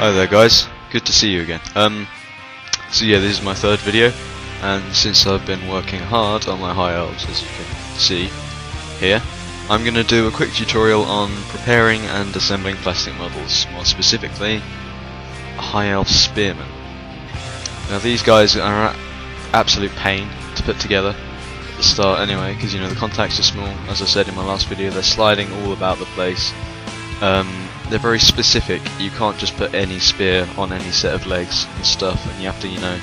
Hi there guys, good to see you again. So yeah, this is my third video, and since I've been working hard on my high elves, as you can see here, I'm going to do a quick tutorial on preparing and assembling plastic models, more specifically a high elf spearman. Now these guys are absolute pain to put together at the start anyway, because you know the contacts are small. As I said in my last video, they're sliding all about the place. They're very specific. You can't just put any spear on any set of legs and stuff, and you have to, you know,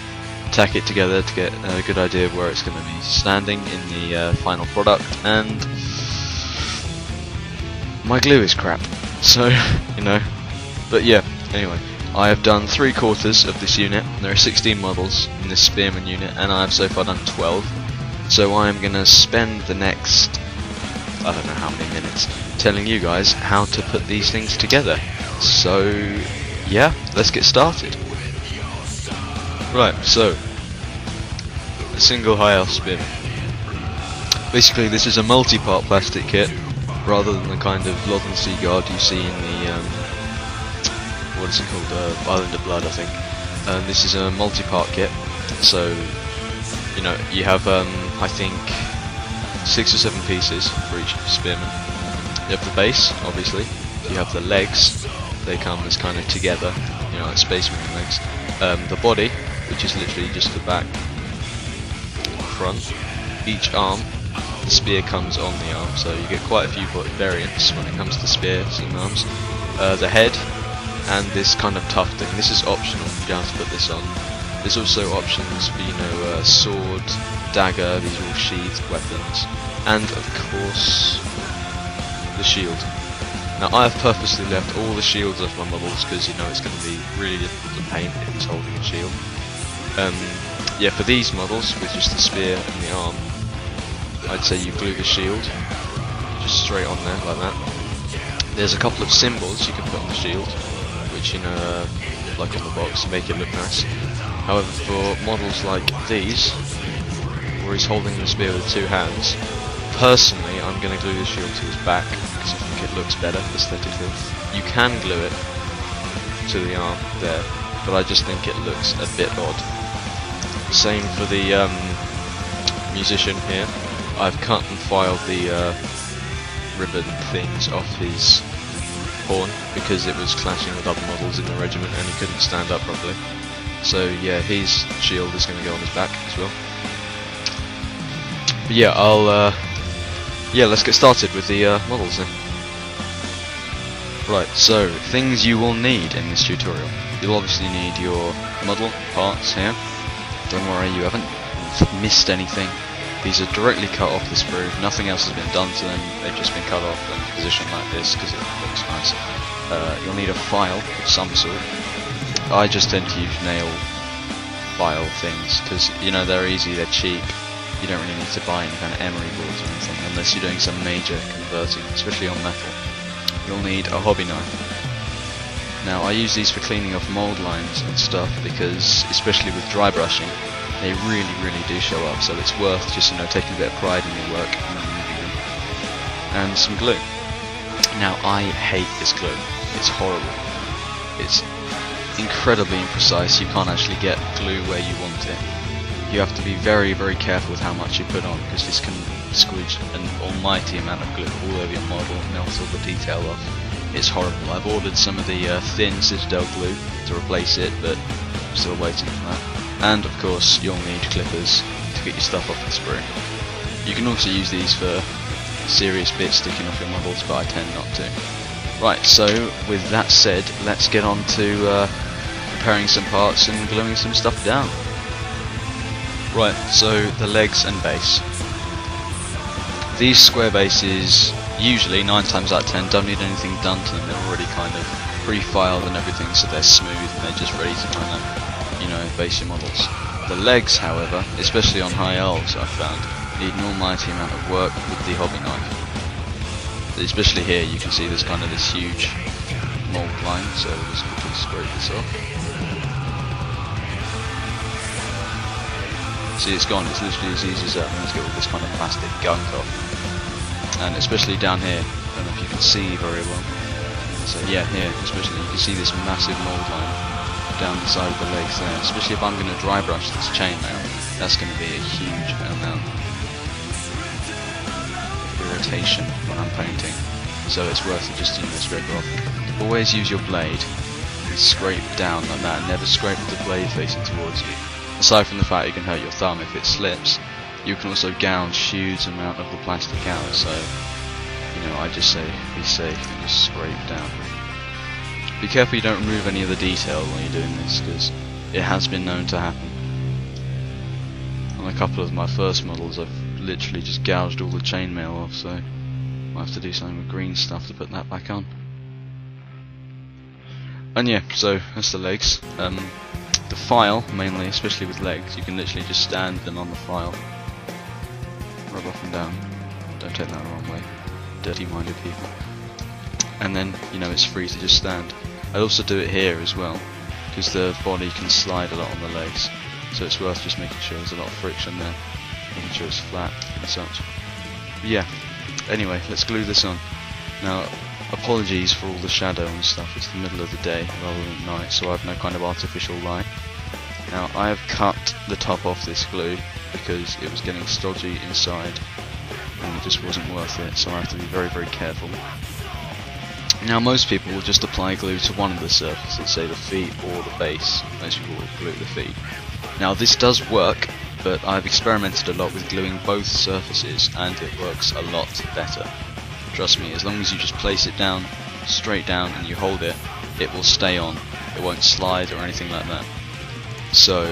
tack it together to get a good idea of where it's going to be standing in the final product. And my glue is crap, so you know. But yeah, anyway, I have done 3/4 of this unit. There are 16 models in this spearman unit, and I have so far done 12. So I am going to spend the next, I don't know how many minutes, telling you guys how to put these things together. So yeah, let's get started. Right, so a single high elf spearman. Basically this is a multi-part plastic kit rather than the kind of Blood and Sea Guard you see in the what is it called, Island of Blood, I think. This is a multi-part kit, so you know you have I think 6 or 7 pieces for each spearman. You have the base, obviously. You have the legs. They come as kind of together, you know, like Space Marine legs. The body, which is literally just the back, front. Each arm, the spear comes on the arm, so you get quite a few variants when it comes to spears and arms. The head, and this kind of tufting. This is optional. You don't have to put this on. There's also options for, you know, sword, dagger. These are all sheathed weapons, and of course the shield. Now I have purposely left all the shields off my models because, you know, it's going to be really difficult to paint if he's holding a shield. Yeah, for these models with just the spear and the arm, I'd say you glue the shield just straight on there like that. There's a couple of symbols you can put on the shield, which, you know, like on the box, to make it look nice. However, for models like these, where he's holding the spear with 2 hands, personally, I'm going to glue the shield to his back because I think it looks better aesthetically. You can glue it to the arm there, but I just think it looks a bit odd. Same for the musician here. I've cut and filed the ribbon things off his horn because it was clashing with other models in the regiment and he couldn't stand up properly. So yeah, his shield is going to go on his back as well. But yeah, yeah, let's get started with the models then. Right, so things you will need in this tutorial. You'll obviously need your model parts here. Don't worry, you haven't missed anything. These are directly cut off the sprue. Nothing else has been done to them. They've just been cut off and positioned like this because it looks nice. You'll need a file of some sort. I just tend to use nail file things because, you know, they're easy, they're cheap. You don't really need to buy any kind of emery boards or anything unless you're doing some major converting, especially on metal. You'll need a hobby knife. Now I use these for cleaning off mould lines and stuff because, especially with dry brushing, they really do show up, so it's worth just, you know, taking a bit of pride in your work and removing them. And some glue. Now I hate this glue. It's horrible. It's incredibly imprecise. You can't actually get glue where you want it. You have to be very careful with how much you put on because this can squidge an almighty amount of glue all over your model and melt all the detail off. It's horrible. I've ordered some of the thin Citadel glue to replace it, but I'm still waiting for that. And of course you'll need clippers to get your stuff off the sprue. You can also use these for serious bits sticking off your models, but I tend not to. Right, so with that said, let's get on to preparing some parts and gluing some stuff down. Right, so the legs and base. These square bases usually 9 times out of 10 don't need anything done to them. They're already kind of pre-filed and everything, so they're smooth and they're just ready to kind of, you know, base your models. The legs, however, especially on high elves, I've found, need an almighty amount of work with the hobby knife. Especially here, you can see there's kind of this huge mould line, so we'll just quickly scrape this off. See, it's gone. It's literally as easy as that. Let's get all this kind of plastic gunk off. And especially down here, I don't know if you can see very well. So yeah, here especially you can see this massive mold line down the side of the legs there. Especially if I'm going to dry brush this chainmail, that's going to be a huge amount of irritation when I'm painting. So it's worth it just to scrape it off. Always use your blade and scrape down like that. Never scrape with the blade facing towards you. Aside from the fact you can hurt your thumb if it slips, you can also gouge huge amount of the plastic out. So, you know, I just say be safe and just scrape down. Be careful you don't remove any of the detail when you're doing this, because it has been known to happen. On a couple of my first models I've literally just gouged all the chainmail off, so I'll have to do something with green stuff to put that back on. And yeah, so that's the legs. The file, mainly, especially with legs, you can literally just stand them on the file. Rub up and down. Don't take that the wrong way. Dirty-minded people. And then, you know, it's free to just stand. I also do it here as well, because the body can slide a lot on the legs. So it's worth just making sure there's a lot of friction there. Making sure it's flat and such. But yeah, anyway, let's glue this on. Now, apologies for all the shadow and stuff, it's the middle of the day rather than night, so I have no kind of artificial light. Now I have cut the top off this glue because it was getting stodgy inside and it just wasn't worth it, so I have to be very, very careful. Now most people will just apply glue to one of the surfaces, say the feet or the base. Most people will glue the feet. Now this does work, but I've experimented a lot with gluing both surfaces and it works a lot better. Trust me, as long as you just place it down, straight down, and you hold it, it will stay on. It won't slide or anything like that. So,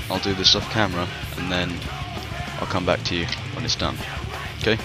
I'll do this off camera, and then I'll come back to you when it's done. Okay?